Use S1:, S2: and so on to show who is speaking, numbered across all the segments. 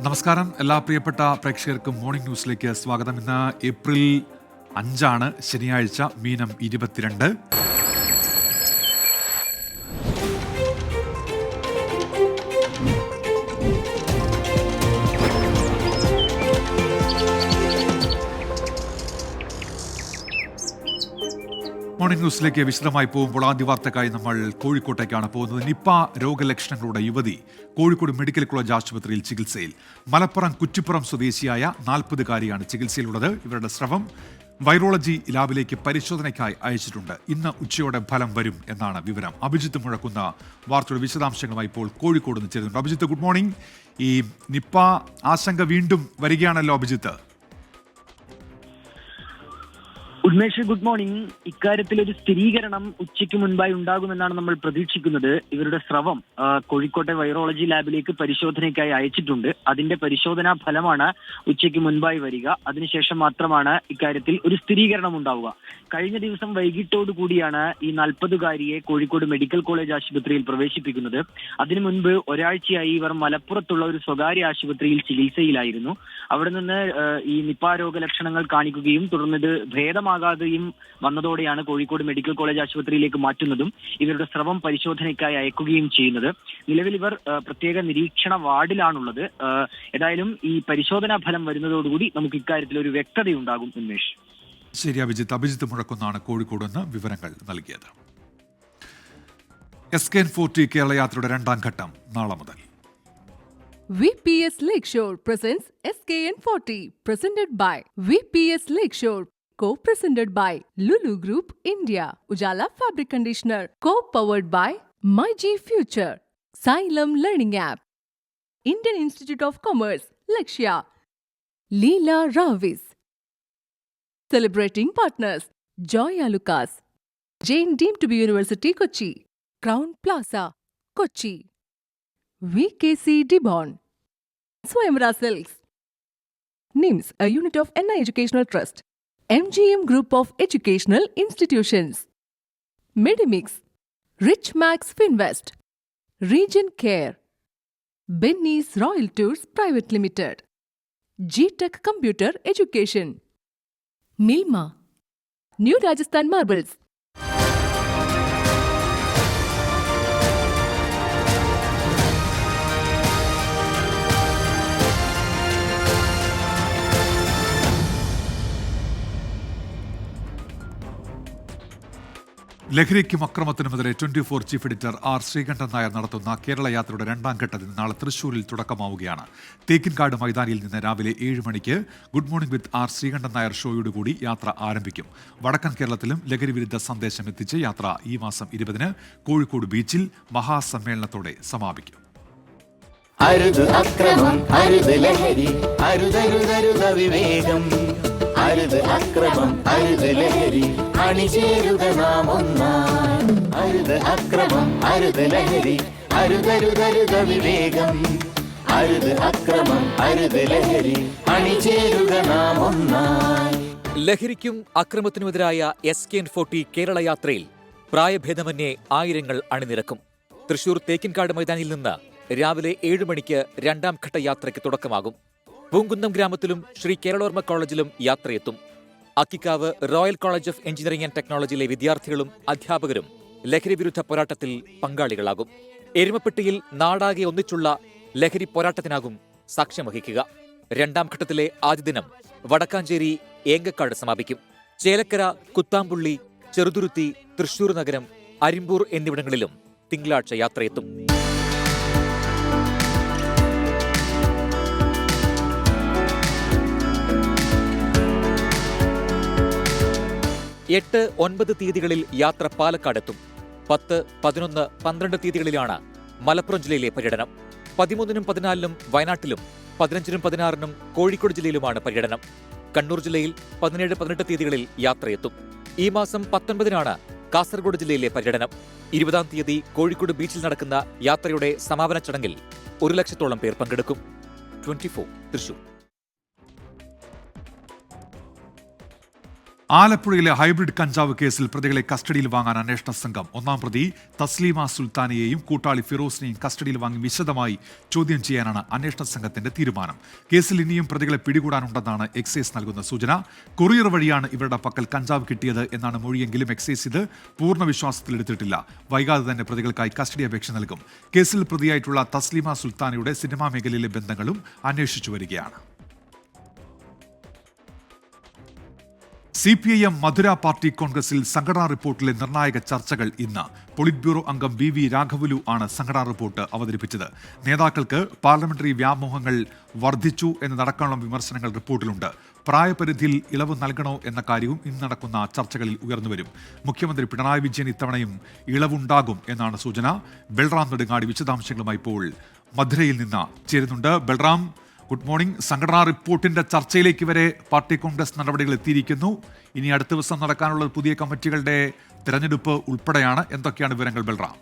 S1: നമസ്കാരം. എല്ലാ പ്രിയപ്പെട്ട പ്രേക്ഷകർക്കും മോർണിംഗ് ന്യൂസിലേക്ക് സ്വാഗതം. ഇന്ന് ഏപ്രിൽ 5 ശനിയാഴ്ച, മീനം 22. മോർണിംഗ് ന്യൂസിലേക്ക് വിശദമായി പോകുമ്പോൾ ആദ്യ വാർത്തക്കായി നമ്മൾ കോഴിക്കോട്ടേക്കാണ് പോകുന്നത്. നിപ്പ രോഗലക്ഷണങ്ങളുടെ യുവതി കോഴിക്കോട് മെഡിക്കൽ കോളേജ് ആശുപത്രിയിൽ ചികിത്സയിൽ. മലപ്പുറം കുറ്റിപ്പുറം സ്വദേശിയായ 40-കാരിയാണ് ചികിത്സയിലുള്ളത്. ഇവരുടെ സ്രവം വൈറോളജി ലാബിലേക്ക് പരിശോധനയ്ക്കായി അയച്ചിട്ടുണ്ട്. ഇന്ന് ഉച്ചയോടെ ഫലം വരും എന്നാണ് വിവരം. അഭിജിത്ത് മുഴക്കുന്ന വാർത്തയുടെ വിശദാംശങ്ങളുമായി ഇപ്പോൾ കോഴിക്കോട് നിന്ന് ചേരുന്നുണ്ട്. Abhijith, good morning. ഈ നിപ്പ ആശങ്ക വീണ്ടും വരികയാണല്ലോ അഭിജിത്ത്.
S2: Unmesh, good morning. ഇക്കാര്യത്തിൽ ഒരു സ്ഥിരീകരണം ഉച്ചയ്ക്ക് മുൻപായി ഉണ്ടാകുമെന്നാണ് നമ്മൾ പ്രതീക്ഷിക്കുന്നത്. ഇവരുടെ സ്രവം കോഴിക്കോട്ടെ വൈറോളജി ലാബിലേക്ക് പരിശോധനയ്ക്കായി അയച്ചിട്ടുണ്ട്. അതിന്റെ പരിശോധനാ ഫലമാണ് ഉച്ചയ്ക്ക് മുൻപായി വരിക. അതിനുശേഷം മാത്രമാണ് ഇക്കാര്യത്തിൽ ഒരു സ്ഥിരീകരണം ഉണ്ടാവുക. കഴിഞ്ഞ ദിവസം വൈകിട്ടോടു കൂടിയാണ് ഈ 40-കാരിയെ കോഴിക്കോട് മെഡിക്കൽ കോളേജ് ആശുപത്രിയിൽ പ്രവേശിപ്പിക്കുന്നത്. അതിനു മുൻപ് ഒരാഴ്ചയായി ഇവർ മലപ്പുറത്തുള്ള ഒരു സ്വകാര്യ ആശുപത്രിയിൽ ചികിത്സയിലായിരുന്നു. അവിടെ നിന്ന് ഈ നിപ്പ രോഗലക്ഷണങ്ങൾ കാണിക്കുകയും തുടർന്നത് ഭേദമാകാതെയും വന്നതോടെയാണ് കോഴിക്കോട് മെഡിക്കൽ കോളേജ് ആശുപത്രിയിലേക്ക് മാറ്റുന്നതും ഇവരുടെ സ്രവം പരിശോധനയ്ക്കായി അയക്കുകയും ചെയ്യുന്നത്. നിലവിൽ ഇവർ പ്രത്യേക നിരീക്ഷണ വാർഡിലാണുള്ളത്. ഏതായാലും ഈ പരിശോധനാ ഫലം വരുന്നതോടുകൂടി നമുക്ക് ഇക്കാര്യത്തിൽ ഒരു വ്യക്തതയുണ്ടാകും. ഉന്മേഷ്,
S1: ശരി. അഭിജിത്ത് മുഴക്കുന്നാണ് കോഴിക്കോട് നിന്ന് വിവരങ്ങൾ നൽകിയത്. SKN40 കേരള യാത്രയുടെ 2ാം ഘട്ടം നാളെ മുതൽ.
S3: VPS Lakeshore presents SKN40, presented by VPS Lakeshore, co-presented by Lulu Group India, Ujala Fabric Conditioner, co-powered by MyG Future, Xylem Learning App, Indian Institute of Commerce, Lakshya, Leela Ravis. Celebrating partners, Joya Lucas, Jain Deemed to be University Kochi, Crown Plaza, Kochi, VKC Dibon, Swayamvara Silks, NIMS, a unit of NI Educational Trust, MGM Group of Educational Institutions, Medimix, Rich Max Finvest, Region Care, Benny's Royal Tours Private Limited, G-Tech Computer Education, Milma, New Rajasthan Marbles.
S1: ലഹരിക്കും അക്രമത്തിനുമെതിരെ 24 chief editor R Sreekandan Nair നടത്തുന്ന കേരള യാത്രയുടെ 2ാം ഘട്ടത്തിന് നാളെ തൃശൂരിൽ തുടക്കമാവുകയാണ്. തേക്കിൻകാട് മൈതാനിയിൽ നിന്ന് രാവിലെ 7 മണിക്ക് good morning with R Sreekandan Nair ഷോയോടുകൂടി യാത്ര ആരംഭിക്കും. വടക്കൻ കേരളത്തിലും ലഹരി വിരുദ്ധ സന്ദേശം എത്തിച്ച് യാത്ര ഈ മാസം 20 കോഴിക്കോട് ബീച്ചിൽ മഹാസമ്മേളനത്തോടെ സമാപിക്കും.
S4: അരുത് അക്രമം, അരുത് ലഹരി, അരുതരുതരുത വിവേകം. അരുത് അക്രമം, അരുത് ലഹരി, അണിചേരുക നാം ഒന്നായി. അരുത് അക്രമം, അരുത് ലഹരി, അരുതരുതരുത വിവേകം. അരുത് അക്രമം, അരുത് ലഹരി, അണിചേരുക നാം ഒന്നായി.
S5: ലഹരിക്കും അക്രമത്തിനുമെതിരായ SKN40 കേരള യാത്രയിൽ പ്രായഭേദമന്യേ ആയിരങ്ങൾ അണിനിരക്കും. തൃശൂർ തേക്കിൻകാട് മൈതാനിയിൽ നിന്ന് രാവിലെ 7 മണിക്ക് 2ാം ഘട്ട യാത്രയ്ക്ക് തുടക്കമാകും. പൂങ്കുന്നം ഗ്രാമത്തിലും ശ്രീ കേരളോർമ്മ കോളേജിലും യാത്രയെത്തും. Akkikkavu royal college of engineering and ടെക്നോളജിയിലെ വിദ്യാർത്ഥികളും അധ്യാപകരും ലഹരി വിരുദ്ധ പോരാട്ടത്തിൽ പങ്കാളികളാകും. എരുമപ്പെട്ടിയിൽ നാടാകെ ഒന്നിച്ചുള്ള ലഹരി പോരാട്ടത്തിനാകും സാക്ഷ്യം വഹിക്കുക. 2ാം ഘട്ടത്തിലെ ആദ്യ ദിനം വടക്കാഞ്ചേരി ഏങ്കക്കാട് സമാപിക്കും. ചേലക്കര, കുത്താമ്പുള്ളി, ചെറുതുരുത്തി, തൃശൂർ നഗരം, അരിമ്പൂർ എന്നിവിടങ്ങളിലും തിങ്കളാഴ്ച യാത്രയെത്തും. 8, 9 തീയതികളിൽ യാത്ര പാലക്കാടെത്തും. 10, 11, 12 തീയതികളിലാണ് മലപ്പുറം ജില്ലയിലെ പര്യടനം. 13-നും 14-നും വയനാട്ടിലും 15-നും 16-നും കോഴിക്കോട് ജില്ലയിലുമാണ് പര്യടനം. കണ്ണൂർ ജില്ലയിൽ 17, 18 തീയതികളിൽ യാത്രയെത്തും. ഈ മാസം 19-നാണ് കാസർഗോഡ് ജില്ലയിലെ പര്യടനം. 20-ാം തീയതി കോഴിക്കോട് ബീച്ചിൽ നടക്കുന്ന യാത്രയുടെ സമാപന ചടങ്ങിൽ 1 ലക്ഷത്തോളം പേർ പങ്കെടുക്കും. 24 തൃശൂർ.
S1: ആലപ്പുഴയിലെ ഹൈബ്രിഡ് കഞ്ചാവ് കേസിൽ പ്രതികളെ കസ്റ്റഡിയിൽ വാങ്ങാൻ അന്വേഷണ സംഘം. ഒന്നാം പ്രതി തസ്ലീമ സുൽത്താനെയും കൂട്ടാളി ഫിറോസിനെയും കസ്റ്റഡിയിൽ വാങ്ങി വിശദമായി ചോദ്യം ചെയ്യാനാണ് അന്വേഷണ സംഘത്തിന്റെ തീരുമാനം. കേസിൽ ഇനിയും പ്രതികളെ പിടികൂടാനുണ്ടെന്നാണ് എക്സൈസ് നൽകുന്ന സൂചന. കൊറിയർ വഴിയാണ് ഇവരുടെ പക്കൽ കഞ്ചാവ് കിട്ടിയത് എന്നാണ് മൊഴിയെങ്കിലും എക്സൈസ് ഇത് പൂർണ്ണ വിശ്വാസത്തിലെടുത്തിട്ടില്ല. വൈകാതെ തന്നെ പ്രതികൾക്കായി കസ്റ്റഡി അപേക്ഷ നൽകും. കേസിൽ പ്രതിയായിട്ടുള്ള തസ്ലീമ സുൽത്താനയുടെ സിനിമാ മേഖലയിലെ ബന്ധങ്ങളും അന്വേഷിച്ചു വരികയാണ്. CPIM മധുര പാർട്ടി കോൺഗ്രസിൽ സംഘടനാ റിപ്പോർട്ടിലെ നിർണായക ചർച്ചകൾ ഇന്ന്. പൊളിറ്റ് ബ്യൂറോ അംഗം BV രാഘവലു ആണ് സംഘടനാ റിപ്പോർട്ട് അവതരിപ്പിച്ചത്. നേതാക്കൾക്ക് പാർലമെന്ററി വ്യാമോഹങ്ങൾ വർദ്ധിച്ചു എന്നതടക്കമുള്ള വിമർശനങ്ങൾ റിപ്പോർട്ടിലുണ്ട്. പ്രായപരിധിയിൽ ഇളവ് നൽകണോ എന്ന കാര്യവും ഇന്ന് നടക്കുന്ന ചർച്ചകളിൽ ഉയർന്നുവരും. മുഖ്യമന്ത്രി പിണറായി വിജയൻ ഇത്തവണയും ഇളവുണ്ടാകും എന്നാണ് സൂചന. ബൽറാം നെടുങ്ങാടി വിശദാംശങ്ങളുമായി ഇപ്പോൾ മധുരയിൽ നിന്ന് ചേരുന്നുണ്ട്. Balram, good morning. സംഘടനാ റിപ്പോർട്ടിന്റെ ചർച്ചയിലേക്ക് വരെ പാർട്ടി കോൺഗ്രസ് നടപടികൾ എത്തിയിരിക്കുന്നു. ഇനി അടുത്ത ദിവസം നടക്കാനുള്ള പുതിയ കമ്മിറ്റികളുടെ തെരഞ്ഞെടുപ്പ് ഉൾപ്പെടെയാണ്. എന്തൊക്കെയാണ് വിവരങ്ങൾ ബൽറാം?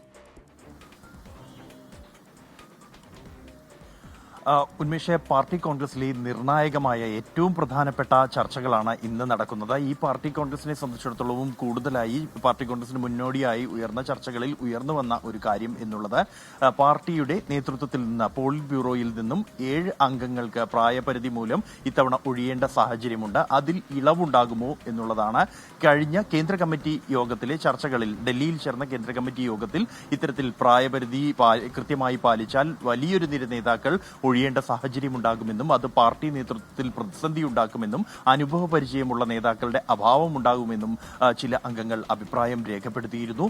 S6: ഉന്മേഷ, പാർട്ടി കോൺഗ്രസിലെ നിർണായകമായ ഏറ്റവും പ്രധാനപ്പെട്ട ചർച്ചകളാണ് ഇന്ന് നടക്കുന്നത്. ഈ പാർട്ടി കോൺഗ്രസിനെ സംബന്ധിച്ചിടത്തോളവും കൂടുതലായി പാർട്ടി കോൺഗ്രസിന് മുന്നോടിയായി ഉയർന്ന ചർച്ചകളിൽ ഉയർന്നു വന്ന ഒരു കാര്യം എന്നുള്ളത് പാർട്ടിയുടെ നേതൃത്വത്തിൽ നിന്ന് പോളിറ്റ് ബ്യൂറോയിൽ നിന്നും 7 അംഗങ്ങൾക്ക് പ്രായപരിധി മൂലം ഇത്തവണ ഒഴിയേണ്ട സാഹചര്യമുണ്ട്. അതിൽ ഇളവുണ്ടാകുമോ എന്നുള്ളതാണ്. കഴിഞ്ഞ കേന്ദ്ര കമ്മിറ്റി യോഗത്തിലെ ചർച്ചകളിൽ, ഡൽഹിയിൽ ചേർന്ന കേന്ദ്ര കമ്മിറ്റി യോഗത്തിൽ ഇത്തരത്തിൽ പ്രായപരിധി കൃത്യമായി പാലിച്ചാൽ വലിയൊരു നിര നേതാക്കൾ ഒഴിയേണ്ട സാഹചര്യമുണ്ടാകുമെന്നും അത് പാർട്ടി നേതൃത്വത്തിൽ പ്രതിസന്ധി ഉണ്ടാക്കുമെന്നും അനുഭവ പരിചയമുള്ള നേതാക്കളുടെ അഭാവം ഉണ്ടാകുമെന്നും ചില അംഗങ്ങൾ അഭിപ്രായം രേഖപ്പെടുത്തിയിരുന്നു.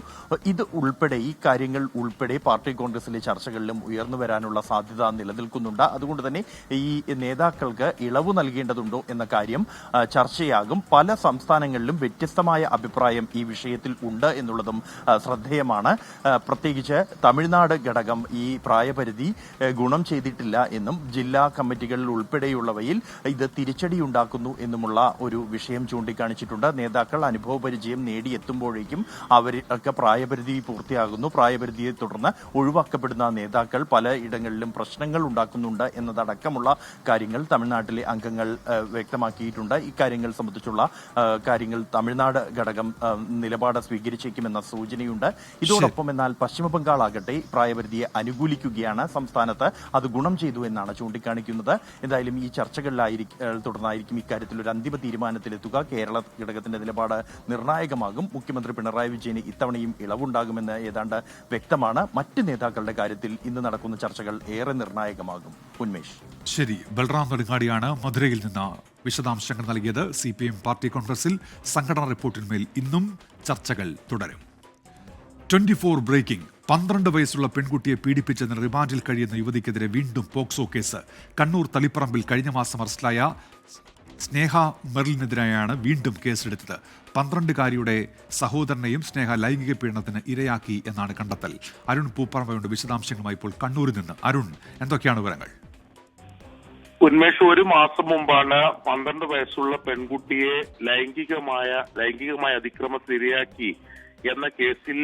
S6: ഇത് ഉൾപ്പെടെ, ഈ കാര്യങ്ങൾ ഉൾപ്പെടെ പാർട്ടി കോൺഗ്രസിലെ ചർച്ചകളിലും ഉയർന്നു വരാനുള്ള സാധ്യത നിലനിൽക്കുന്നുണ്ട്. അതുകൊണ്ട് തന്നെ ഈ നേതാക്കൾക്ക് ഇളവ് നൽകേണ്ടതുണ്ടോ എന്ന കാര്യം ചർച്ചയാകും. പല സംസ്ഥാനങ്ങളിലും വ്യത്യസ്തമായ അഭിപ്രായം ഈ വിഷയത്തിൽ ഉണ്ട് എന്നുള്ളതും ശ്രദ്ധേയമാണ്. പ്രത്യേകിച്ച് തമിഴ്നാട് ഘടകം ഈ പ്രായപരിധി ഗുണം ചെയ്തിട്ടില്ല എന്നും ജില്ലാ കമ്മിറ്റികളിൽ ഉൾപ്പെടെയുള്ളവയിൽ ഇത് തിരിച്ചടിയുണ്ടാക്കുന്നു എന്നുമുള്ള ഒരു വിഷയം ചൂണ്ടിക്കാണിച്ചിട്ടുണ്ട്. നേതാക്കൾ അനുഭവ പരിചയം നേടിയെത്തുമ്പോഴേക്കും അവർക്ക് പ്രായപരിധി പൂർത്തിയാകുന്നു. പ്രായപരിധിയെ തുടർന്ന് ഒഴിവാക്കപ്പെടുന്ന നേതാക്കൾ പലയിടങ്ങളിലും പ്രശ്നങ്ങൾ ഉണ്ടാക്കുന്നുണ്ട് എന്നതടക്കമുള്ള കാര്യങ്ങൾ തമിഴ്നാട്ടിലെ അംഗങ്ങൾ വ്യക്തമാക്കിയിട്ടുണ്ട്. ഇക്കാര്യങ്ങൾ സംബന്ധിച്ചുള്ള കാര്യങ്ങൾ തമിഴ്നാട് ഘടകം നിലപാട് സ്വീകരിച്ചേക്കുമെന്ന സൂചനയുണ്ട്. ഇതോടൊപ്പം എന്നാൽ പശ്ചിമബംഗാൾ ആകട്ടെ പ്രായപരിധിയെ അനുകൂലിക്കുകയാണ്. സംസ്ഥാനത്ത് അത് ഗുണം ചെയ്തു എന്നാണ് ചൂണ്ടിക്കാണിക്കുന്നത്. എന്തായാലും ഈ തുടർന്നായിരിക്കും ഇക്കാര്യത്തിൽ ഒരു അന്തിമ തീരുമാനത്തിലെത്തുക. കേരള ഘടകത്തിന്റെ നിലപാട് നിർണായകമാകും. മുഖ്യമന്ത്രി പിണറായി വിജയന് ഇത്തവണയും ഇളവുണ്ടാകുമെന്ന് ഏതാണ്ട് വ്യക്തമാണ്. മറ്റ് നേതാക്കളുടെ കാര്യത്തിൽ ഇന്ന് നടക്കുന്ന ചർച്ചകൾ ഏറെ നിർണായകമാകും. ഉന്മേഷ്.
S1: ശരി, ബൽറാം നെടുങ്ങാടിയാണ് മധുരയിൽ നിന്ന് വിശദാംശങ്ങൾ നൽകിയത്. CPIM പാർട്ടി കോൺഗ്രസിൽ സംഘടനാ റിപ്പോർട്ടിന്മേൽ ഇന്നും ചർച്ചകൾ തുടരും. 24 ബ്രേക്കിംഗ്. 12 വയസ്സുള്ള പെൺകുട്ടിയെ പീഡിപ്പിച്ചതിന് റിമാൻഡിൽ കഴിയുന്ന യുവതിക്കെതിരെ വീണ്ടും പോക്സോ കേസ്. കണ്ണൂർ തളിപ്പറമ്പിൽ കഴിഞ്ഞ മാസം അറസ്റ്റിലായ സ്നേഹ മെർലിനെതിരെയാണ് വീണ്ടും കേസെടുത്തത്. 12-കാരിയുടെ സഹോദരനെയും സ്നേഹ ലൈംഗിക പീഡനത്തിന് ഇരയാക്കി എന്നാണ് കണ്ടെത്തൽ. അരുൺ പൂപ്പറമ്പയുണ്ട് വിശദാംശങ്ങളുമായി ഇപ്പോൾ കണ്ണൂരിൽ നിന്ന്. അരുൺ, എന്തൊക്കെയാണ് വിവരങ്ങൾ?
S7: ഉന്മേഷ്, ഒരു മാസം മുമ്പാണ് 12 വയസ്സുള്ള പെൺകുട്ടിയെ ലൈംഗികമായ അതിക്രമത്തിന് ഇരയാക്കി എന്ന കേസിൽ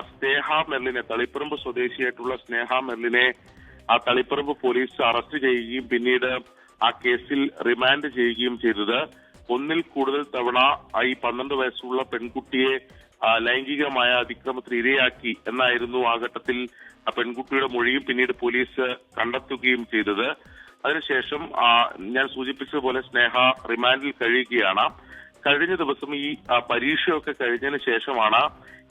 S7: സ്നേഹ മെർലിനെ, തളിപ്പറമ്പ് സ്വദേശിയായിട്ടുള്ള സ്നേഹ മെർലിനെ തളിപ്പറമ്പ് പോലീസ് അറസ്റ്റ് ചെയ്യുകയും പിന്നീട് ആ കേസിൽ റിമാൻഡ് ചെയ്യുകയും ചെയ്തത്. ഒന്നിൽ കൂടുതൽ തവണ ഈ 12 വയസ്സുള്ള പെൺകുട്ടിയെ ലൈംഗികമായ അതിക്രമത്തിന് ഇരയാക്കി എന്നായിരുന്നു ആ ഘട്ടത്തിൽ പെൺകുട്ടിയുടെ മൊഴിയും പിന്നീട് പോലീസ് കണ്ടെത്തുകയും ചെയ്തത്. അതിനുശേഷം ഞാൻ സൂചിപ്പിച്ചതുപോലെ സ്നേഹ റിമാൻഡിൽ കഴിയുകയാണ്. കഴിഞ്ഞ ദിവസം ഈ പരീക്ഷയൊക്കെ കഴിഞ്ഞതിന് ശേഷമാണ്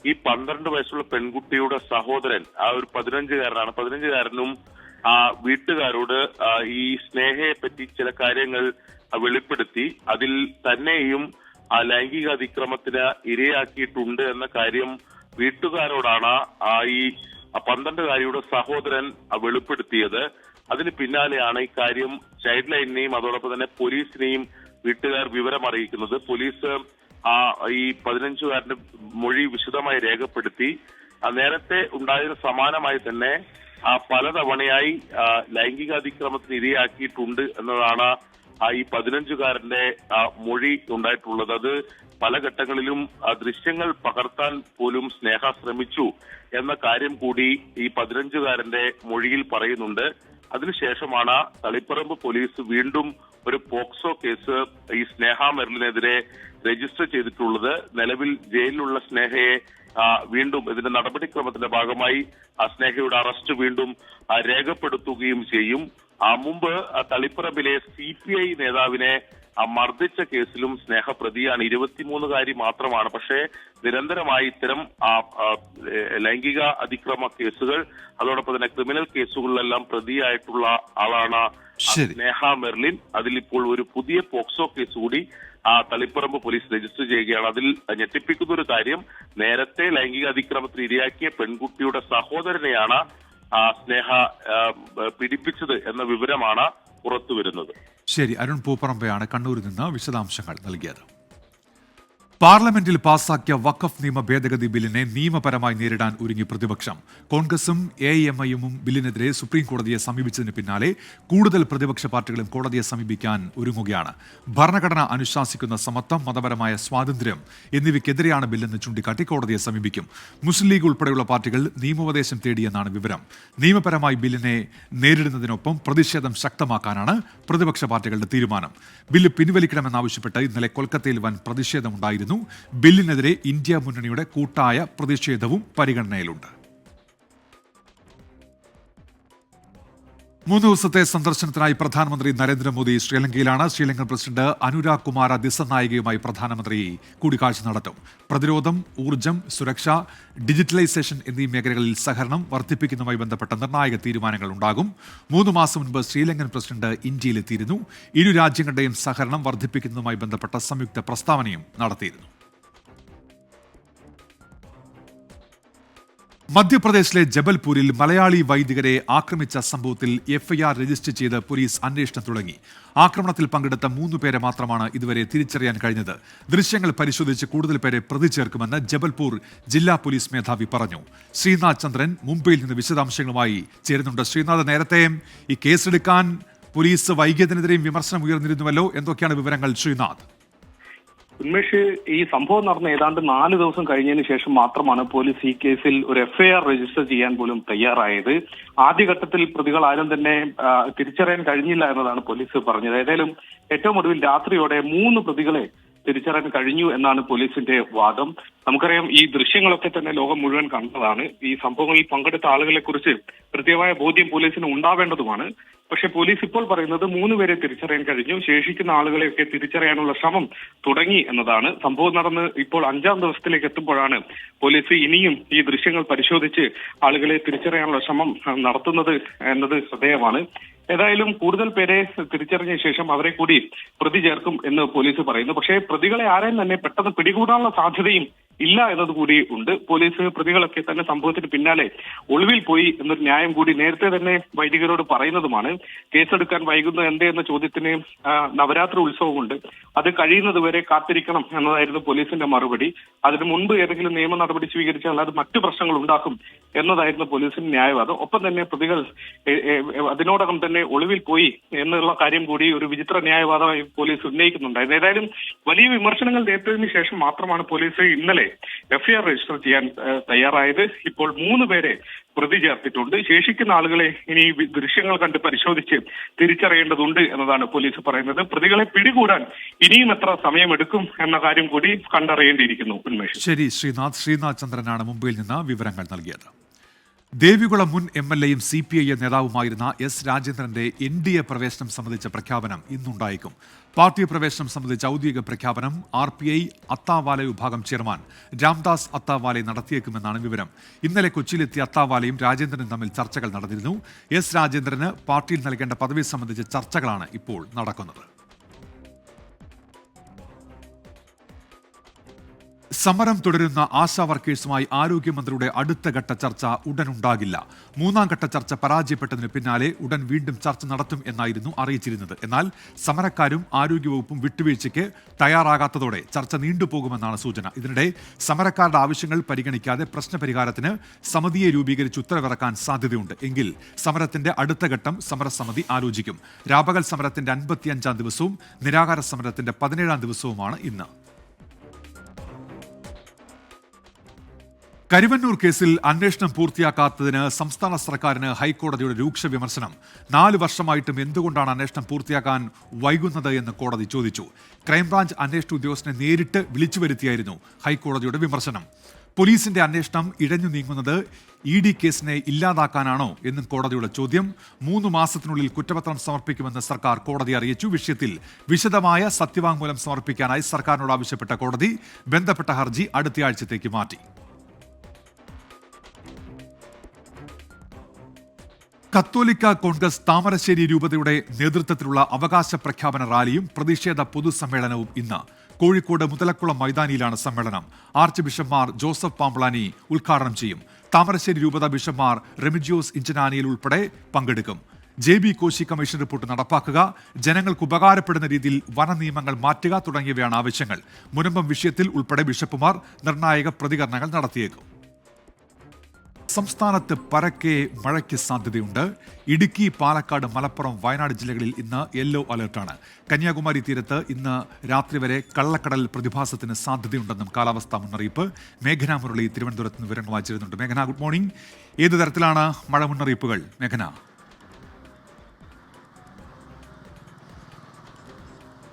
S7: ഈ 12 വയസ്സുള്ള പെൺകുട്ടിയുടെ സഹോദരൻ, ഒരു 15-കാരനാണ്, 15-കാരനും വീട്ടുകാരോട് ഈ സ്നേഹയെ പറ്റി ചില കാര്യങ്ങൾ വെളിപ്പെടുത്തി അതിൽ തന്നെയും ലൈംഗിക അതിക്രമത്തിന് ഇരയാക്കിയിട്ടുണ്ട് എന്ന കാര്യം വീട്ടുകാരോടാണ് ഈ 12-കാരിയുടെ സഹോദരൻ വെളിപ്പെടുത്തിയത്. അതിന് പിന്നാലെയാണ് ഈ കാര്യം ചൈൽഡ് ലൈനിനെയും അതോടൊപ്പം തന്നെ പോലീസിനെയും വീട്ടുകാർ വിവരം അറിയിക്കുന്നത്. പോലീസ് ഈ 15-കാരന്റെ മൊഴി വിശദമായി രേഖപ്പെടുത്തി. നേരത്തെ ഉണ്ടായതിന് സമാനമായി തന്നെ പലതവണയായി ലൈംഗിക അതിക്രമത്തിന് ഇരയാക്കിയിട്ടുണ്ട് എന്നതാണ് ഈ 15-കാരന്റെ മൊഴി ഉണ്ടായിട്ടുള്ളത്. അത് പല ഘട്ടങ്ങളിലും ദൃശ്യങ്ങൾ പകർത്താൻ പോലും സ്നേഹ ശ്രമിച്ചു എന്ന കാര്യം കൂടി ഈ 15-കാരന്റെ മൊഴിയിൽ പറയുന്നുണ്ട്. അതിനുശേഷമാണ് തളിപ്പറമ്പ് പോലീസ് വീണ്ടും ഒരു പോക്സോ കേസ് ഈ സ്നേഹ മെർലിനെതിരെ രജിസ്റ്റർ ചെയ്തിട്ടുള്ളത്. നിലവിൽ ജയിലിലുള്ള സ്നേഹയെ വീണ്ടും ഇതിന്റെ നടപടിക്രമത്തിന്റെ ഭാഗമായി സ്നേഹയുടെ അറസ്റ്റ് വീണ്ടും രേഖപ്പെടുത്തുകയും ചെയ്യും. മുമ്പ് തളിപ്പറമ്പിലെ CPI നേതാവിനെ മർദ്ദിച്ച കേസിലും സ്നേഹ പ്രതിയാണ്. 23കാരി മാത്രമാണ്. പക്ഷേ നിരന്തരമായി ഇത്തരം ലൈംഗിക അതിക്രമ കേസുകൾ, അതോടൊപ്പം തന്നെ ക്രിമിനൽ കേസുകളിലെല്ലാം പ്രതിയായിട്ടുള്ള ആളാണ് സ്നേഹ മെർലിൻ. അതിലിപ്പോൾ ഒരു പുതിയ പോക്സോ കേസ് കൂടി തളിപ്പറമ്പ് പോലീസ് രജിസ്റ്റർ ചെയ്യുകയാണ്. അതിൽ ഞെട്ടിപ്പിക്കുന്ന ഒരു കാര്യം, നേരത്തെ ലൈംഗിക അതിക്രമത്തിന് ഇരയാക്കിയ പെൺകുട്ടിയുടെ സഹോദരനെയാണ് സ്നേഹ പീഡിപ്പിച്ചത് എന്ന വിവരമാണ് പുറത്തുവരുന്നത്.
S1: ശരി, അരുൺ പൂപ്പറമ്പയാണ് കണ്ണൂരിൽ നിന്ന് വിശദാംശങ്ങൾ നൽകിയത്. പാർലമെന്റിൽ പാസാക്കിയ വഖഫ് നിയമ ഭേദഗതി ബില്ലിനെ നിയമപരമായി നേരിടാൻ ഒരുങ്ങി പ്രതിപക്ഷം. കോൺഗ്രസും AIMIയും ബില്ലിനെതിരെ സുപ്രീം കോടതിയെ സമീപിച്ചതിന് പിന്നാലെ കൂടുതൽ പ്രതിപക്ഷ പാർട്ടികളും കോടതിയെ സമീപിക്കാൻ ഒരുങ്ങുകയാണ്. ഭരണഘടന അനുശാസിക്കുന്ന സമത്വം, മതപരമായ സ്വാതന്ത്ര്യം എന്നിവയ്ക്കെതിരെയാണ് ബില്ലെന്ന് ചൂണ്ടിക്കാട്ടി കോടതിയെ സമീപിക്കും. മുസ്ലിം ലീഗ് ഉൾപ്പെടെയുള്ള പാർട്ടികൾ നിയമോപദേശം തേടിയെന്നാണ് വിവരം. നിയമപരമായി ബില്ലിനെ നേരിടുന്നതിനൊപ്പം പ്രതിഷേധം ശക്തമാക്കാനാണ് പ്രതിപക്ഷ പാർട്ടികളുടെ തീരുമാനം. ബില്ല് പിൻവലിക്കണമെന്നാവശ്യപ്പെട്ട് ഇന്നലെ കൊൽക്കത്തയിൽ വൻ പ്രതിഷേധമുണ്ടായിരുന്നു. ബില്ലിനെതിരെ ഇന്ത്യ മുന്നണിയുടെ കൂട്ടായ പ്രതിഷേധവും പരിഗണനയിലുണ്ട്. 3 ദിവസത്തെ സന്ദർശനത്തിനായി പ്രധാനമന്ത്രി നരേന്ദ്രമോദി ശ്രീലങ്കയിലാണ്. ശ്രീലങ്കൻ പ്രസിഡന്റ് അനുരാഗ് കുമാര ദിസനായികയുമായി പ്രധാനമന്ത്രി കൂടിക്കാഴ്ച നടത്തും. പ്രതിരോധം, ഊർജ്ജം, സുരക്ഷ, ഡിജിറ്റലൈസേഷൻ എന്നീ മേഖലകളിൽ സഹകരണം വർദ്ധിപ്പിക്കുന്നതുമായി ബന്ധപ്പെട്ട നിർണായക തീരുമാനങ്ങൾ ഉണ്ടാകും. 3 മാസം മുൻപ് ശ്രീലങ്കൻ പ്രസിഡന്റ് ഇന്ത്യയിലെത്തിയിരുന്നു. ഇരു രാജ്യങ്ങളുടെയും സഹകരണം വർദ്ധിപ്പിക്കുന്നതുമായി ബന്ധപ്പെട്ട സംയുക്ത പ്രസ്താവനയും നടത്തിയിരുന്നു. മധ്യപ്രദേശിലെ ജബൽപൂരിൽ മലയാളി വൈദികരെ ആക്രമിച്ച സംഭവത്തിൽ FIR രജിസ്റ്റർ ചെയ്ത് പോലീസ് അന്വേഷണം തുടങ്ങി. ആക്രമണത്തിൽ പങ്കെടുത്ത 3 പേരെ മാത്രമാണ് ഇതുവരെ തിരിച്ചറിയാൻ കഴിഞ്ഞത്. ദൃശ്യങ്ങൾ പരിശോധിച്ച് കൂടുതൽ പേരെ പ്രതി ചേർക്കുമെന്ന് ജബൽപൂർ ജില്ലാ പോലീസ് മേധാവി പറഞ്ഞു. ശ്രീനാഥ് ചന്ദ്രൻ മുംബൈയിൽ നിന്ന് വിശദാംശങ്ങളുമായി ചേരുന്നുണ്ട്. ശ്രീനാഥ്, നേരത്തെ ഈ കേസെടുക്കാൻ പോലീസ് വൈകിയതിനെതിരെയും വിമർശനം ഉയർന്നിരുന്നുവല്ലോ, എന്തൊക്കെയാണ് വിവരങ്ങൾ ശ്രീനാഥ്?
S8: ഉന്മേഷ്, ഈ സംഭവം നടന്ന ഏതാണ്ട് 4 ദിവസം കഴിഞ്ഞതിന് ശേഷം മാത്രമാണ് പോലീസ് ഈ കേസിൽ ഒരു FIR രജിസ്റ്റർ ചെയ്യാൻ പോലും തയ്യാറായത്. ആദ്യഘട്ടത്തിൽ പ്രതികൾ ആരും തന്നെ തിരിച്ചറിയാൻ കഴിഞ്ഞില്ല എന്നതാണ് പോലീസ് പറഞ്ഞത്. ഏതായാലും ഏറ്റവും ഒടുവിൽ രാത്രിയോടെ 3 പ്രതികളെ തിരിച്ചറിയാൻ കഴിഞ്ഞു എന്നാണ് പോലീസിന്റെ വാദം. നമുക്കറിയാം, ഈ ദൃശ്യങ്ങളൊക്കെ തന്നെ ലോകം മുഴുവൻ കണ്ടതാണ്. ഈ സംഭവങ്ങളിൽ പങ്കെടുത്ത ആളുകളെ കുറിച്ച് കൃത്യമായ ബോധ്യം പോലീസിന് ഉണ്ടാവേണ്ടതുമാണ്. പക്ഷെ പോലീസ് ഇപ്പോൾ പറയുന്നത് 3 പേരെ തിരിച്ചറിയാൻ കഴിഞ്ഞു, ശേഷിക്കുന്ന ആളുകളെയൊക്കെ തിരിച്ചറിയാനുള്ള ശ്രമം തുടങ്ങി എന്നതാണ്. സംഭവം നടന്ന് ഇപ്പോൾ 5ാം ദിവസത്തിലേക്ക് എത്തുമ്പോഴാണ് പോലീസ് ഇനിയും ഈ ദൃശ്യങ്ങൾ പരിശോധിച്ച് ആളുകളെ തിരിച്ചറിയാനുള്ള ശ്രമം നടത്തുന്നത് എന്നത് ശ്രദ്ധേയമാണ്. ഏതായാലും കൂടുതൽ പേരെ തിരിച്ചറിഞ്ഞ ശേഷം അവരെ കൂടി പ്രതി ചേർക്കും എന്ന് പോലീസ് പറയുന്നു. പക്ഷേ പ്രതികളെ ആരെയും തന്നെ പെട്ടെന്ന് പിടികൂടാനുള്ള സാധ്യതയും ഇല്ല എന്നതുകൂടി ഉണ്ട്. പോലീസ് പ്രതികളൊക്കെ തന്നെ സംഭവത്തിന് പിന്നാലെ ഒളിവിൽ പോയി എന്നൊരു ന്യായം കൂടി നേരത്തെ തന്നെ വൈദികരോട് പറയുന്നതുമാണ്. കേസെടുക്കാൻ വൈകുന്നു എന്തേ എന്ന ചോദ്യത്തിന് നവരാത്രി ഉത്സവമുണ്ട്, അത് കഴിയുന്നത് വരെ കാത്തിരിക്കണം എന്നതായിരുന്നു പോലീസിന്റെ മറുപടി. അതിനു മുൻപ് ഏതെങ്കിലും നിയമ നടപടി സ്വീകരിച്ചാൽ അത് മറ്റു പ്രശ്നങ്ങൾ ഉണ്ടാക്കും എന്നതായിരുന്നു പോലീസിന്റെ ന്യായവാദം. ഒപ്പം തന്നെ പ്രതികൾ അതിനോടകം തന്നെ ഒളിവിൽ പോയി എന്നുള്ള കാര്യം കൂടി ഒരു വിചിത്ര ന്യായവാദമായി പോലീസ് ഉന്നയിക്കുന്നുണ്ടായിരുന്നു. ഏതായാലും വലിയ വിമർശനങ്ങൾ നേരിട്ടതിന് ശേഷം മാത്രമാണ് പോലീസ് ഇന്നലെ FIR രജിസ്റ്റർ ചെയ്യാൻ തയ്യാറായത്. ഇപ്പോൾ 3 പേരെ പ്രതി ചേർത്തിട്ടുണ്ട്. ശേഷിക്കുന്ന ആളുകളെ ഇനി ദൃശ്യങ്ങൾ കണ്ട് പരിശോധിച്ച് തിരിച്ചറിയേണ്ടതുണ്ട് എന്നതാണ് പോലീസ് പറയുന്നത്. പ്രതികളെ പിടികൂടാൻ ഇനിയും എത്ര സമയമെടുക്കും എന്ന കാര്യം കൂടി കണ്ടറിയേണ്ടിയിരിക്കുന്നു. ഉന്മേഷ്.
S1: ശരി ശ്രീനാഥ് ചന്ദ്രനാണ് മുംബൈയിൽ നിന്ന് വിവരങ്ങൾ നൽകിയത്. ദേവികുളം മുൻ MLAയും CPI നേതാവുമായിരുന്ന S രാജേന്ദ്രന്റെ NDA പ്രവേശനം സംബന്ധിച്ച പ്രഖ്യാപനം ഇന്നുണ്ടായേക്കും. പാർട്ടി പ്രവേശനം സംബന്ധിച്ച ഔദ്യോഗിക പ്രഖ്യാപനം RPI അത്താവാലെ വിഭാഗം ചെയർമാൻ രാംദാസ് അത്താവാലെ നടത്തിയേക്കുമെന്നാണ് വിവരം. ഇന്നലെ കൊച്ചിയിലെത്തിയ അത്താവാലയും രാജേന്ദ്രനും തമ്മിൽ ചർച്ചകൾ നടന്നിരുന്നു. S രാജേന്ദ്രന് പാർട്ടിയിൽ നൽകേണ്ട പദവി സംബന്ധിച്ച ചർച്ചകളാണ് ഇപ്പോൾ നടക്കുന്നത്. സമരം തുടരുന്ന ആശാ വർക്കേഴ്സുമായി ആരോഗ്യമന്ത്രിയുടെ അടുത്ത ഘട്ട ചർച്ച ഉടനുണ്ടാകില്ല. 3ാം ഘട്ട ചർച്ച പരാജയപ്പെട്ടതിന് പിന്നാലെ ഉടൻ വീണ്ടും ചർച്ച നടത്തും എന്നായിരുന്നു അറിയിച്ചിരുന്നത്. എന്നാൽ സമരക്കാരും ആരോഗ്യവകുപ്പും വിട്ടുവീഴ്ചയ്ക്ക് തയ്യാറാകാത്തതോടെ ചർച്ച നീണ്ടുപോകുമെന്നാണ് സൂചന. ഇതിനിടെ സമരക്കാരുടെ ആവശ്യങ്ങൾ പരിഗണിക്കാതെ പ്രശ്നപരിഹാരത്തിന് സമിതിയെ രൂപീകരിച്ച് ഉത്തരവിറക്കാൻ സാധ്യതയുണ്ട്. എങ്കിൽ സമരത്തിന്റെ അടുത്ത ഘട്ടം സമരസമിതി ആലോചിക്കും. രാപകൽ സമരത്തിന്റെ 55ാം ദിവസവും നിരാഹാര സമരത്തിന്റെ 17ാം ദിവസവുമാണ് ഇന്ന്. കരുവന്നൂർ കേസിൽ അന്വേഷണം പൂർത്തിയാക്കാത്തതിന് സംസ്ഥാന സർക്കാരിന് ഹൈക്കോടതിയുടെ രൂക്ഷ വിമർശനം. 4 വർഷമായിട്ടും എന്തുകൊണ്ടാണ് അന്വേഷണം പൂർത്തിയാക്കാൻ വൈകുന്നത് എന്ന് കോടതി ചോദിച്ചു. ക്രൈംബ്രാഞ്ച് അന്വേഷണ ഉദ്യോഗസ്ഥനെ നേരിട്ട് വിളിച്ചു വരുത്തിയായിരുന്നു ഹൈക്കോടതിയുടെ വിമർശനം. പോലീസിന്റെ അന്വേഷണം ഇഴഞ്ഞു നീങ്ങുന്നത് ED കേസിനെ ഇല്ലാതാക്കാനാണോ എന്നും കോടതിയുടെ ചോദ്യം. 3 മാസത്തിനുള്ളിൽ കുറ്റപത്രം സമർപ്പിക്കുമെന്ന് സർക്കാർ കോടതി അറിയിച്ചു. വിഷയത്തിൽ വിശദമായ സത്യവാങ്മൂലം സമർപ്പിക്കാനായി സർക്കാരിനോട് ആവശ്യപ്പെട്ട കോടതി ബന്ധപ്പെട്ട ഹർജി അടുത്തയാഴ്ചത്തേക്ക് മാറ്റി. കത്തോലിക്ക കോൺഗ്രസ് താമരശ്ശേരി രൂപതയുടെ നേതൃത്വത്തിലുള്ള അവകാശ പ്രഖ്യാപന റാലിയും പ്രതിഷേധ പൊതുസമ്മേളനവും ഇന്ന് കോഴിക്കോട് മുതലക്കുളം മൈതാനിയിലാണ് സമ്മേളനം. ആർച്ച് ബിഷപ്പ്മാർ ജോസഫ് പാമ്പളാനി ഉദ്ഘാടനം ചെയ്യും. താമരശ്ശേരി രൂപത ബിഷപ്പ്മാർ റെമിജിയോസ് ഇഞ്ചനാനിയിൽ ഉൾപ്പെടെ പങ്കെടുക്കും. JB കോശി കമ്മീഷൻ റിപ്പോർട്ട് നടപ്പാക്കുക, ജനങ്ങൾക്ക് ഉപകാരപ്പെടുന്ന രീതിയിൽ വനനിയമങ്ങൾ മാറ്റുക തുടങ്ങിയവയാണ് ആവശ്യങ്ങൾ. മുനമ്പം വിഷയത്തിൽ ഉൾപ്പെടെ ബിഷപ്പുമാർ നിർണായക പ്രതികരണങ്ങൾ നടത്തിയേക്കും. സംസ്ഥാനത്ത് പരക്കെ മഴയ്ക്ക് സാധ്യതയുണ്ട്. ഇടുക്കി, പാലക്കാട്, മലപ്പുറം, വയനാട് ജില്ലകളിൽ ഇന്ന് യെല്ലോ അലർട്ടാണ്. കന്യാകുമാരി തീരത്ത് ഇന്ന് രാത്രി വരെ കള്ളക്കടൽ പ്രതിഭാസത്തിന് സാധ്യതയുണ്ടെന്നും കാലാവസ്ഥാ മുന്നറിയിപ്പ്. മേഘന മുരളി തിരുവനന്തപുരത്ത് നിന്ന് വിവരങ്ങൾ വായിച്ചിരുന്നുണ്ട്. മേഘന, ഗുഡ് മോർണിംഗ്. ഏത് തരത്തിലാണ് മഴ മുന്നറിയിപ്പുകൾ? മേഘന.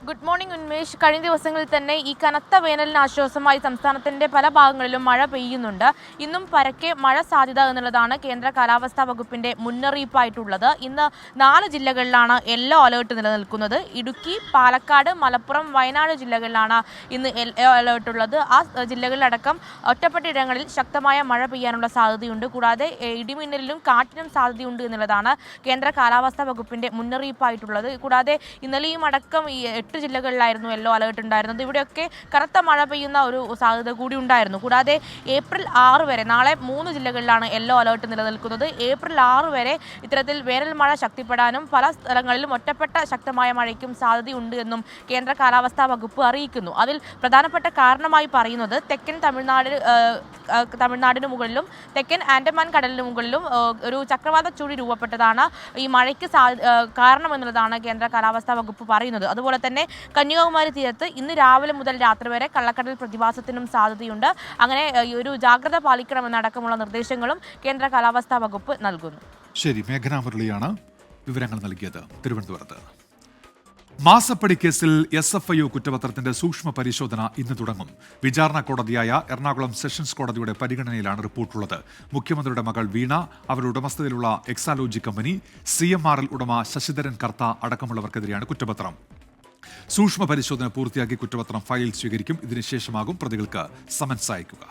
S9: Good morning Unmesh. കഴിഞ്ഞ ദിവസങ്ങളിൽ തന്നെ ഈ കനത്ത വേനലിന് ആശ്വാസമായി സംസ്ഥാനത്തിന്റെ പല ഭാഗങ്ങളിലും മഴ പെയ്യുന്നുണ്ട്. ഇന്നും പരക്കെ മഴ സാധ്യത എന്നുള്ളതാണ് കേന്ദ്ര കാലാവസ്ഥാ വകുപ്പിന്റെ മുന്നറിയിപ്പായിട്ടുള്ളത്. ഇന്ന് 4 ജില്ലകളിലാണ് യെല്ലോ അലേർട്ട് നിലനിൽക്കുന്നത്. ഇടുക്കി, പാലക്കാട്, മലപ്പുറം, വയനാട് ജില്ലകളിലാണ് ഇന്ന് യെല്ലോ അലേർട്ട് ഉള്ളത്. ആ ജില്ലകളിലടക്കം ഒറ്റപ്പെട്ട ഇടങ്ങളിൽ ശക്തമായ മഴ പെയ്യാനുള്ള സാധ്യതയുണ്ട്. കൂടാതെ ഇടിമിന്നലിനും കാറ്റിനും സാധ്യതയുണ്ട് എന്നുള്ളതാണ് കേന്ദ്ര കാലാവസ്ഥാ വകുപ്പിന്റെ മുന്നറിയിപ്പായിട്ടുള്ളത്. കൂടാതെ ഇന്നലെയും അടക്കം ഈ 8 ജില്ലകളിലായിരുന്നു യെല്ലോ അലേർട്ട് ഉണ്ടായിരുന്നത്. ഇവിടെയൊക്കെ കനത്ത മഴ പെയ്യുന്ന ഒരു സാധ്യത കൂടി ഉണ്ടായിരുന്നു. കൂടാതെ ഏപ്രിൽ 6 വരെ, നാളെ 3 ജില്ലകളിലാണ് യെല്ലോ അലേർട്ട് നിലനിൽക്കുന്നത്. ഏപ്രിൽ 6 വരെ ഇത്തരത്തിൽ വേനൽ മഴ ശക്തിപ്പെടാനും പല സ്ഥലങ്ങളിലും ഒറ്റപ്പെട്ട ശക്തമായ മഴയ്ക്കും സാധ്യതയുണ്ട് എന്നും കേന്ദ്ര കാലാവസ്ഥാ വകുപ്പ് അറിയിക്കുന്നു. അതിൽ പ്രധാനപ്പെട്ട കാരണമായി പറയുന്നത് തെക്കൻ തമിഴ്നാടിന് മുകളിലും തെക്കൻ ആൻഡമാൻ കടലിന് മുകളിലും ഒരു ചക്രവാത ചുഴി രൂപപ്പെട്ടതാണ് ഈ മഴയ്ക്ക് കാരണമെന്നുള്ളതാണ് കേന്ദ്ര കാലാവസ്ഥാ വകുപ്പ് പറയുന്നത്. അതുപോലെ തന്നെ കന്യാകുമാരി തീരത്ത് ഇന്ന് രാവിലെ മുതൽ രാത്രി വരെ കള്ളക്കടൽ പ്രതിഭാസത്തിനും സാധ്യതയുണ്ട്. അങ്ങനെ ഒരു ജാഗ്രത പാലിക്കണമെന്നടക്കമുള്ള നിർദ്ദേശങ്ങളും കേന്ദ്ര കാലാവസ്ഥാ വകുപ്പ് നൽകുന്നു.
S1: ശരി, മേഘന മുരളിയാണ് വിവരങ്ങൾ നൽകിയത് തിരുവനന്തപുരത്ത്. മാസപ്പടി കേസിൽ SFIO കുറ്റപത്രത്തിന്റെ സൂക്ഷ്മ പരിശോധന ഇന്ന് തുടങ്ങും. വിചാരണ കോടതിയായ എറണാകുളം സെഷൻസ് കോടതിയുടെ പരിഗണനയിലാണ് റിപ്പോർട്ടുള്ളത്. മുഖ്യമന്ത്രിയുടെ മകൾ വീണ, അവരുടെ ഉടമസ്ഥതയിലുള്ള എക്സാലോജി കമ്പനി, CMRL ഉടമ ശശിധരൻ കർത്ത അടക്കമുള്ളവർക്കെതിരെയാണ് കുറ്റപത്രം. സൂക്ഷ്മ പരിശോധന പൂർത്തിയാക്കി കുറ്റപത്രം ഫയലിൽ സ്വീകരിക്കും. ഇതിനുശേഷമാകും പ്രതികൾക്ക് സമൻസ് അയക്കുക.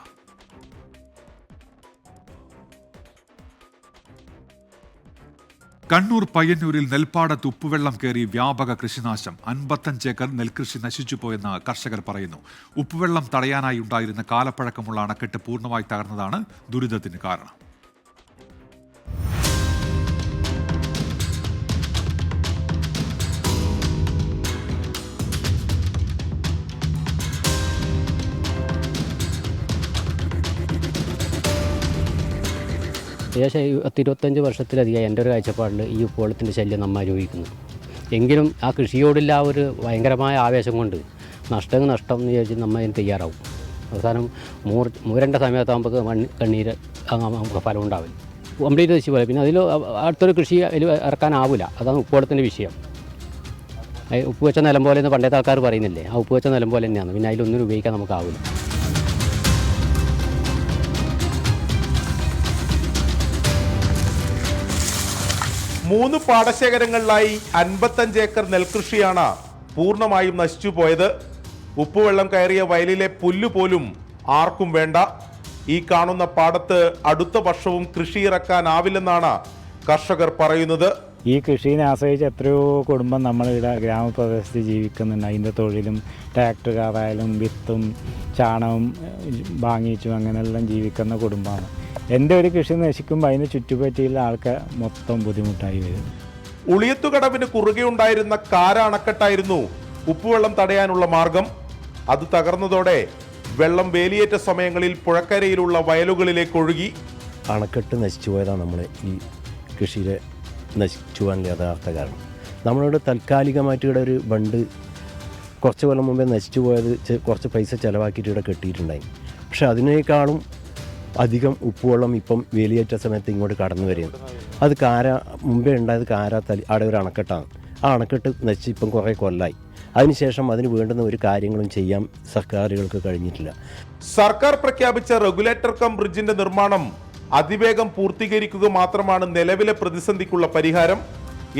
S1: കണ്ണൂർ പയ്യന്നൂരിൽ നെൽപ്പാടത്ത് ഉപ്പുവെള്ളം കയറി വ്യാപക കൃഷിനാശം. 55 ഏക്കർ നെൽകൃഷി നശിച്ചുപോയെന്ന് കർഷകർ പറയുന്നു. ഉപ്പുവെള്ളം തടയാനായി ഉണ്ടായിരുന്ന കാലപ്പഴക്കമുള്ള അണക്കെട്ട് പൂർണ്ണമായി തകർന്നതാണ് ദുരിതത്തിന് കാരണം.
S10: ഏകദേശം 25 വർഷത്തിലധികം എൻ്റെ ഒരു കാഴ്ചപ്പാടിൽ ഈ ഉപ്പുവെള്ളത്തിൻ്റെ ശല്യം നമ്മൾ അനുഭവിക്കുന്നു. എങ്കിലും ആ കൃഷിയോടുള്ള ആ ഒരു ഭയങ്കരമായ ആവേശം കൊണ്ട് നഷ്ടം എന്ന് വിചാരിച്ച് നമ്മൾ അതിന് തയ്യാറാവും. അവസാനം മൂരേണ്ട സമയത്താകുമ്പോൾ കണ്ണീര് നമുക്ക് ഫലം ഉണ്ടാവില്ല. കംപ്ലീറ്റ് നശിച്ചു പോലെ. പിന്നെ അതിൽ അടുത്തൊരു കൃഷി അതിൽ ഇറക്കാനാവില്ല. അതാണ് ഉപ്പുവെള്ളത്തിൻ്റെ വിഷയം. ഉപ്പ് വെച്ച നിലം പോലെ എന്ന് പണ്ടത്തെ ആൾക്കാർ പറയുന്നില്ലേ, ആ ഉപ്പ് വെച്ച നിലം പോലെ തന്നെയാണ്. പിന്നെ അതിലൊന്നും ഉപയോഗിക്കാൻ നമുക്കാവില്ല.
S11: മൂന്ന് പാടശേഖരങ്ങളിലായി 55 ഏക്കർ നെൽകൃഷിയാണ് പൂർണ്ണമായും നശിച്ചുപോയത്. ഉപ്പുവെള്ളം കയറിയ വയലിലെ പുല്ല് പോലും ആർക്കും വേണ്ട. ഈ കാണുന്ന പാടത്ത് അടുത്ത വർഷവും കൃഷി ഇറക്കാനാവില്ലെന്നാണ് കർഷകർ പറയുന്നത്.
S12: ഈ കൃഷിയെ ആശ്രയിച്ച് എത്രയോ കുടുംബം നമ്മളിവിടെ ഗ്രാമപ്രദേശത്ത് ജീവിക്കുന്നുണ്ട്. അതിൻ്റെ തൊഴിലും ട്രാക്ടറുകാരായാലും വിത്തും ചാണകവും വാങ്ങിച്ചും അങ്ങനെയെല്ലാം ജീവിക്കുന്ന കുടുംബമാണ്. എൻ്റെ ഒരു കൃഷി നശിക്കുമ്പോൾ അതിന് ചുറ്റുപറ്റിയുള്ള ആൾക്കാർ മൊത്തം ബുദ്ധിമുട്ടായി വരും.
S11: ഉളിയത്തുകടവിന് കുറുകെ ഉണ്ടായിരുന്ന കാര അണക്കെട്ടായിരുന്നു ഉപ്പുവെള്ളം തടയാനുള്ള മാർഗം. അത് തകർന്നതോടെ വെള്ളം വേലിയേറ്റ സമയങ്ങളിൽ പുഴക്കരയിലുള്ള വയലുകളിലേക്ക് ഒഴുകി.
S13: അണക്കെട്ട് നശിച്ചു പോയതാണ് നമ്മളെ ഈ കൃഷിയിലെ നശിച്ചു പോകാനുള്ള യഥാർത്ഥ കാരണം. നമ്മളോട് താൽക്കാലികമായിട്ട് ഇവിടെ ഒരു ബണ്ട് കുറച്ച് കൊല്ലം മുമ്പേ നശിച്ചു പോയത് കുറച്ച് പൈസ ചിലവാക്കിയിട്ട് ഇവിടെ കെട്ടിയിട്ടുണ്ടായി. പക്ഷെ അതിനേക്കാളും അധികം ഉപ്പുവെള്ളം ഇപ്പം വേലിയേറ്റ സമയത്ത് ഇങ്ങോട്ട് കടന്നു വരികയാണ്. അത് മുമ്പേ ഉണ്ടായത് അവിടെ ഒരു അണക്കെട്ടാണ്. ആ അണക്കെട്ട് നശിച്ച് ഇപ്പം കുറേ കൊല്ലമായി. അതിനുശേഷം അതിന് വേണ്ടുന്ന ഒരു കാര്യങ്ങളും ചെയ്യാൻ സർക്കാരുകൾക്ക് കഴിഞ്ഞിട്ടില്ല.
S11: സർക്കാർ പ്രഖ്യാപിച്ച റെഗുലേറ്റർ കം ബ്രിഡ്ജിന്റെ നിർമ്മാണം അതിവേഗം പൂർത്തീകരിക്കുക മാത്രമാണ് നിലവിലെ പ്രതിസന്ധിക്കുള്ള പരിഹാരം.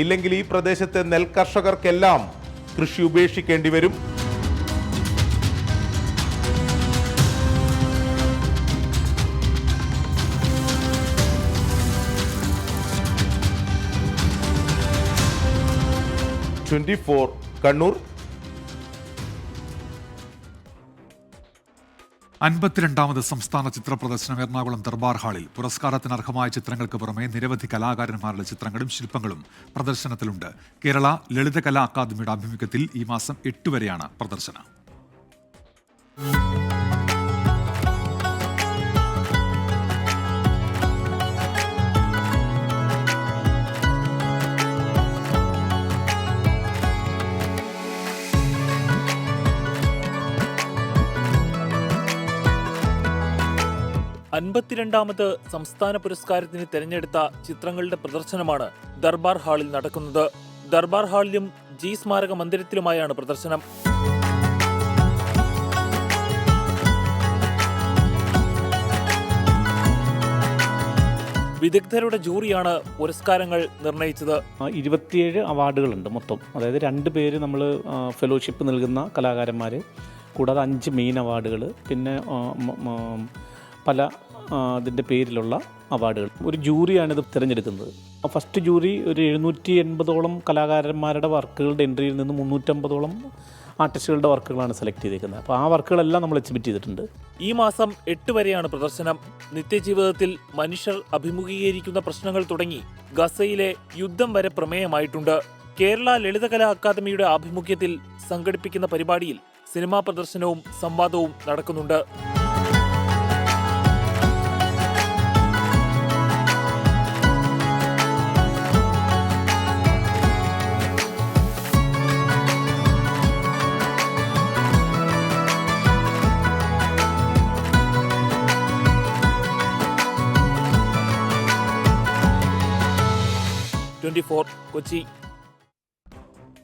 S11: ഇല്ലെങ്കിൽ ഈ പ്രദേശത്തെ നെൽകർഷകർക്കെല്ലാം കൃഷി ഉപേക്ഷിക്കേണ്ടി വരും. കണ്ണൂർ.
S1: 52ാമത് സംസ്ഥാന ചിത്ര പ്രദർശനം എറണാകുളം ദർബാർ ഹാളിൽ. പുരസ്കാരത്തിന് അർഹമായ ചിത്രങ്ങൾക്ക് പുറമെ നിരവധി കലാകാരന്മാരുടെ ചിത്രങ്ങളും ശില്പങ്ങളും പ്രദർശനത്തിലുണ്ട്. കേരള ലളിതകലാ അക്കാദമിയുടെ ആഭിമുഖ്യത്തിൽ ഈ മാസം 8 വരെയാണ് പ്രദർശനം.
S14: അൻപത്തിരണ്ടാമത് സംസ്ഥാന പുരസ്കാരത്തിന് തെരഞ്ഞെടുത്ത ചിത്രങ്ങളുടെ പ്രദർശനമാണ് ദർബാർ ഹാളിൽ നടക്കുന്നത്. ദർബാർ ഹാളിലും ജി സ്മാരക മന്ദിരത്തിലുമായാണ് പ്രദർശനം. വിദഗ്ധരുടെ ജൂറിയാണ് പുരസ്കാരങ്ങൾ നിർണയിച്ചത്.
S15: 27 അവാർഡുകളുണ്ട് മൊത്തം. അതായത് 2 പേര് നമ്മൾ ഫെലോഷിപ്പ് നൽകുന്ന കലാകാരന്മാർ, കൂടാതെ 5 മെയിൻ അവാർഡുകൾ, പിന്നെ പല അതിൻ്റെ പേരിലുള്ള അവാർഡുകൾ. ഒരു ജൂറിയാണിത് തിരഞ്ഞെടുക്കുന്നത്. ഫസ്റ്റ് ജൂറി ഒരു 780ഓളം കലാകാരന്മാരുടെ വർക്കുകളുടെ എൻട്രിയിൽ നിന്ന് 350ഓളം ആർട്ടിസ്റ്റുകളുടെ വർക്കുകളാണ് സെലക്ട് ചെയ്തിരിക്കുന്നത്. അപ്പോൾ ആ വർക്കുകളെല്ലാം നമ്മൾ എക്സിബിറ്റ് ചെയ്തിട്ടുണ്ട്.
S14: ഈ മാസം 8 വരെയാണ് പ്രദർശനം. നിത്യജീവിതത്തിൽ മനുഷ്യർ അഭിമുഖീകരിക്കുന്ന പ്രശ്നങ്ങൾ തുടങ്ങി ഗസയിലെ യുദ്ധം വരെ പ്രമേയമായിട്ടുണ്ട്. കേരള ലളിതകലാ അക്കാദമിയുടെ ആഭിമുഖ്യത്തിൽ സംഘടിപ്പിക്കുന്ന പരിപാടിയിൽ സിനിമാ പ്രദർശനവും സംവാദവും നടക്കുന്നുണ്ട്. കൊച്ചി.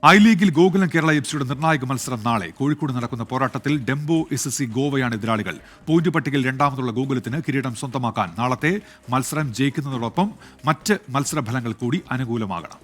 S1: ഐ ലീഗിൽ ഗോകുലം കേരള എഫ്സിയുടെ നിർണായക മത്സരം നാളെ. കോഴിക്കോട് നടക്കുന്ന പോരാട്ടത്തിൽ ഡെംബോ SSC ഗോവയാണ് എതിരാളികൾ. പോയിന്റ് പട്ടികയിൽ 2ാമതുള്ള ഗോകുലത്തിന് കിരീടം സ്വന്തമാക്കാൻ നാളത്തെ മത്സരം ജയിക്കുന്നതോടൊപ്പം മറ്റ് മത്സരഫലങ്ങൾ കൂടി അനുകൂലമാകണം.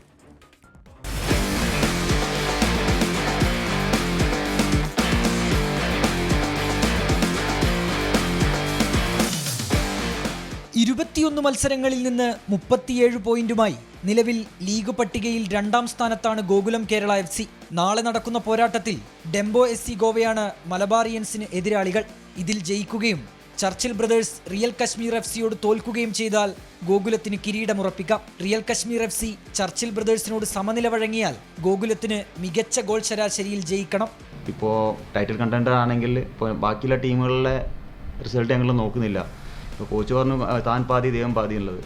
S16: മത്സരങ്ങളിൽ നിന്ന് 37 പോയിന്റുമായി നിലവിൽ ലീഗ് പട്ടികയിൽ 2ാം സ്ഥാനത്താണ് ഗോകുലം കേരള FC. നാളെ നടക്കുന്ന പോരാട്ടത്തിൽ ഡെംബോ SC ഗോവയാണ് മലബാറിയൻസിന് എതിരാളികൾ. ഇതിൽ ജയിക്കുകയും ചർച്ചിൽ ബ്രദേഴ്സ് റിയൽ കശ്മീർ FCയോട് തോൽക്കുകയും ചെയ്താൽ ഗോകുലത്തിന് കിരീടമുറപ്പിക്കാം. റിയൽ കശ്മീർ FC ചർച്ചിൽ ബ്രദേഴ്സിനോട് സമനില വഴങ്ങിയാൽ ഗോകുലത്തിന് മികച്ച ഗോൾ ശരാശരിയിൽ ജയിക്കണം.
S17: ഇപ്പോൾ ടൈറ്റിൽ കണ്ടൻഡർ ആണെങ്കിൽ ഇപ്പോൾ ബാക്കിയുള്ള ടീമുകളിലെ റിസൾട്ട് ഞങ്ങൾ നോക്കുന്നില്ല. ഇപ്പോൾ കോച്ച് പറഞ്ഞു താൻ പാതി ദൈവം പാതി ഉള്ളത്.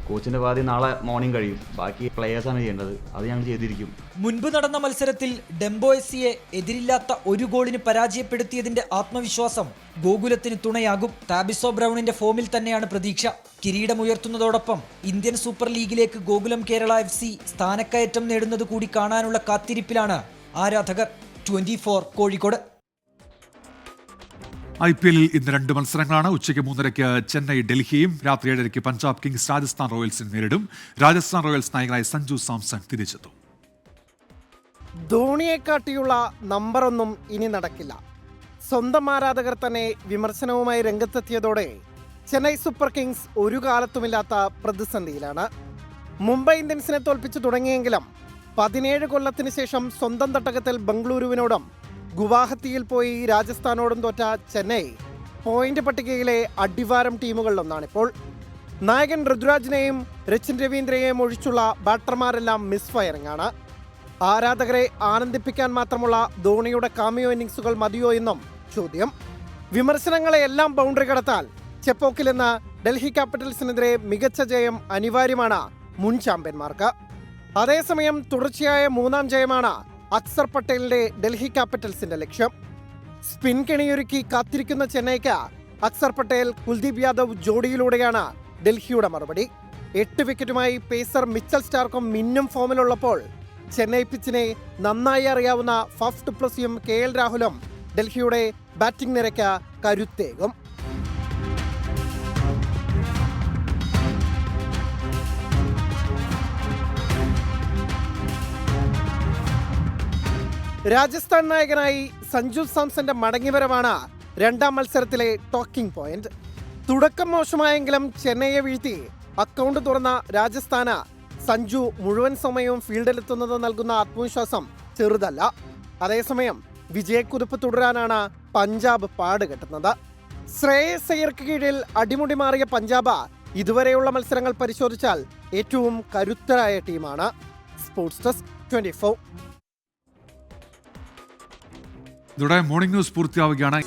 S17: കോച്ചിന്റെ പാതി നാളെ മോർണിംഗ് കഴിയും. ബാക്കി പ്ലെയേഴ്സാണ് ചെയ്യേണ്ടത്. അത് ഞങ്ങൾ ചെയ്തിരിക്കും.
S16: മുൻപ് നടന്ന മത്സരത്തിൽ ഡെംബോ SCയെ എതിരില്ലാത്ത 1 ഗോളിന് പരാജയപ്പെടുത്തിയതിന്റെ ആത്മവിശ്വാസം ഗോകുലത്തിന് തുണയാകും. ടാബിസോ ബ്രൗണിന്റെ ഫോമിൽ തന്നെയാണ് പ്രതീക്ഷ. കിരീടമുയർത്തുന്നതോടൊപ്പം ഇന്ത്യൻ സൂപ്പർ ലീഗിലേക്ക് ഗോകുലം കേരള FC സ്ഥാനക്കയറ്റം നേടുന്നത് കൂടി കാണാനുള്ള കാത്തിരിപ്പിലാണ് ആരാധകർ. 24 കോഴിക്കോട്.
S1: IPL ഇന്ന് 2 മത്സരങ്ങളാണ്. ഉച്ചയ്ക്ക് 3:30 ചെന്നൈ ഡൽഹിയും, രാത്രി 7:30 പഞ്ചാബ് കിങ്സ് രാജസ്ഥാൻ റോയൽസിനെ നേരിടും. രാജസ്ഥാൻ റോയൽസ് നായകനായ സഞ്ജു സാംസൺ തിരിച്ചെത്തും.
S18: ധോണിയെക്കാട്ടിയുള്ള നമ്പറൊന്നും ഇനി നടക്കില്ല. സ്വന്തം ആരാധകർ തന്നെ വിമർശനവുമായി രംഗത്തെത്തിയതോടെ ചെന്നൈ സൂപ്പർ കിങ്സ് ഒരു കാലത്തുമില്ലാത്ത പ്രതിസന്ധിയിലാണ്. മുംബൈ ഇന്ത്യൻസിനെ തോൽപ്പിച്ചു തുടങ്ങിയെങ്കിലും 17 കൊല്ലത്തിന് ശേഷം സ്വന്തം തട്ടകത്തിൽ ബംഗളൂരുവിനോടും ഗുവാഹത്തിയിൽ പോയി രാജസ്ഥാനോടും തോറ്റ ചെന്നൈ പോയിന്റ് പട്ടികയിലെ അടിവാരം ടീമുകളിലൊന്നാണിപ്പോൾ. നായകൻ ഋതുരാജിനെയും രച്ചിൻ രവീന്ദ്രയെയും ഒഴിച്ചുള്ള ബാറ്റർമാരെല്ലാം മിസ് ഫയറിംഗ് ആണ്. ആരാധകരെ ആനന്ദിപ്പിക്കാൻ മാത്രമുള്ള ധോണിയുടെ കാമിയോ ഇന്നിംഗ്സുകൾ മതിയോ എന്നും ചോദ്യം. വിമർശനങ്ങളെയെല്ലാം ബൗണ്ടറി കടത്താൽ ചെപ്പോക്കിൽ നിന്ന് ഡൽഹി ക്യാപിറ്റൽസിനെതിരെ മികച്ച ജയം അനിവാര്യമാണ് മുൻ ചാമ്പ്യന്മാർക്ക്. അതേസമയം തുടർച്ചയായ 3ാം ജയമാണ് അക്സർ പട്ടേലിന്റെ ഡൽഹി ക്യാപിറ്റൽസിന്റെ ലക്ഷ്യം. സ്പിൻ കെണിയൊരുക്കി കാത്തിരിക്കുന്ന ചെന്നൈക്ക് അക്സർ പട്ടേൽ കുൽദീപ് യാദവ് ജോഡിയിലൂടെയാണ് ഡൽഹിയുടെ മറുപടി. 8 വിക്കറ്റുമായി പേസർ മിച്ചൽ സ്റ്റാർക്കും മിന്നും ഫോമിലുള്ളപ്പോൾ ചെന്നൈ പിച്ചിനെ നന്നായി അറിയാവുന്ന ഫഫ് ഡു പ്ലസിയും KL രാഹുലും ഡൽഹിയുടെ ബാറ്റിംഗ് നിരയ്ക്ക് കരുത്തേകും. രാജസ്ഥാൻ നായകനായി സഞ്ജു സാംസന്റെ മടങ്ങിവരവാണ് രണ്ടാം മത്സരത്തിലെ ടോക്കിംഗ് പോയിന്റ്. തുടക്കം മോശമായെങ്കിലും ചെന്നൈയെ വീഴ്ത്തി അക്കൗണ്ട് തുറന്ന രാജസ്ഥാന് സഞ്ജു മുഴുവൻ സമയവും ഫീൽഡിലെത്തുന്നത് നൽകുന്ന ആത്മവിശ്വാസം ചെറുതല്ല. അതേസമയം വിജയക്കുതിപ്പ് തുടരാനാണ് പഞ്ചാബ് പാടുകെട്ടുന്നത്. ശ്രേയസ് അയ്യർക്ക് കീഴിൽ അടിമുടി മാറിയ പഞ്ചാബ് ഇതുവരെയുള്ള മത്സരങ്ങൾ പരിശോധിച്ചാൽ ഏറ്റവും കരുത്തരായ ടീമാണ്. Sports desk 24.
S1: ഇതോടെ മോർണിംഗ് ന്യൂസ് പൂർത്തിയാവുകയാണ്.